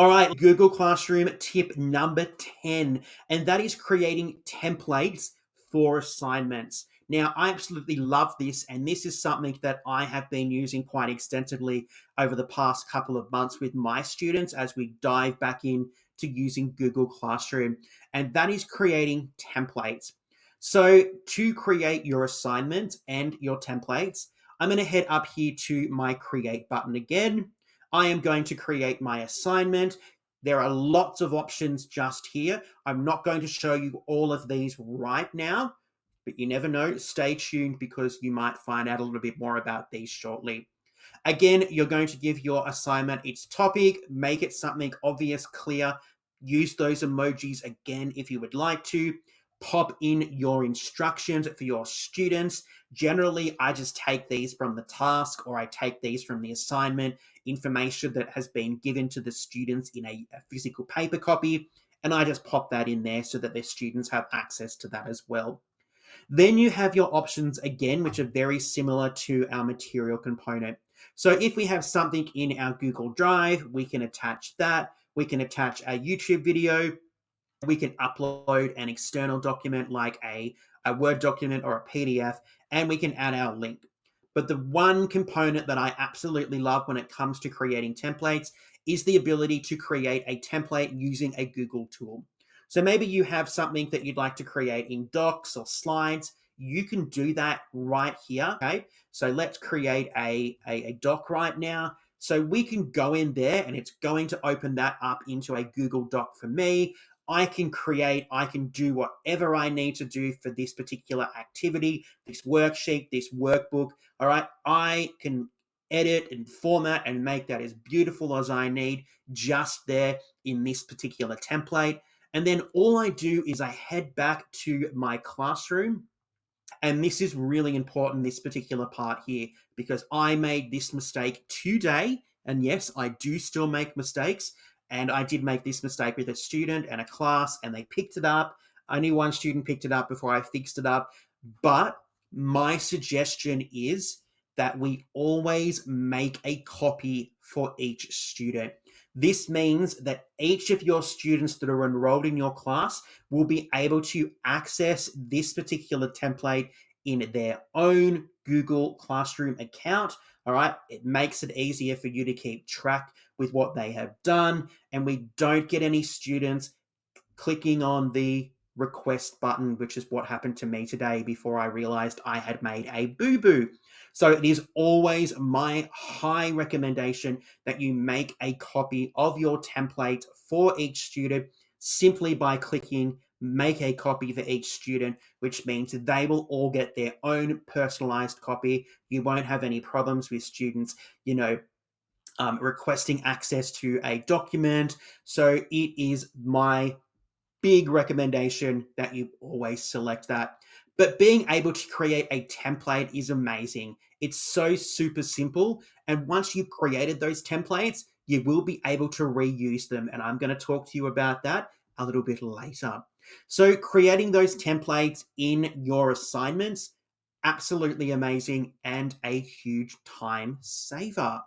All right, Google Classroom tip number 10, and that is creating templates for assignments. Now, I absolutely love this, and this is something that I have been using quite extensively over the past couple of months with my students as we dive back in to using Google Classroom, and that is creating templates. So to create your assignments and your templates, I'm going to head up here to my create button again. I am going to create my assignment. There are lots of options just here. I'm not going to show you all of these right now, but you never know. Stay tuned because you might find out a little bit more about these shortly. Again, you're going to give your assignment its topic, make it something obvious, clear. Use those emojis again if you would like to. Pop in your instructions for your students. Generally, I just take these from the task or I take these from the assignment information that has been given to the students in a physical paper copy, and I just pop that in there so that their students have access to that as well. Then you have your options again, which are very similar to our material component. So if we have something in our Google Drive, we can attach that. We can attach a YouTube video. We can upload an external document like a Word document or a PDF, and we can add our link. But the one component that I absolutely love when it comes to creating templates is the ability to create a template using a Google tool. So maybe you have something that you'd like to create in docs or slides. You can do that right here. Okay. So let's create a doc right now. So we can go in there and it's going to open that up into a Google Doc for me. I can do whatever I need to do for this particular activity, this worksheet, this workbook. All right. I can edit and format and make that as beautiful as I need just there in this particular template. And then all I do is I head back to my classroom. And this is really important, this particular part here, because I made this mistake today. And yes, I do still make mistakes. And I did make this mistake with a student and a class, and they picked it up. Only one student picked it up before I fixed it up. But my suggestion is that we always make a copy for each student. This means that each of your students that are enrolled in your class will be able to access this particular template in their own Google Classroom account. All right. It makes it easier for you to keep track with what they have done. And we don't get any students clicking on the request button, which is what happened to me today before I realized I had made a boo-boo. So it is always my high recommendation that you make a copy of your template for each student simply by clicking make a copy for each student, which means they will all get their own personalized copy. You won't have any problems with students, requesting access to a document. So it is my big recommendation that you always select that. But being able to create a template is amazing. It's so super simple. And once you've created those templates, you will be able to reuse them. And I'm going to talk to you about that a little bit later. So creating those templates in your assignments, absolutely amazing and a huge time saver.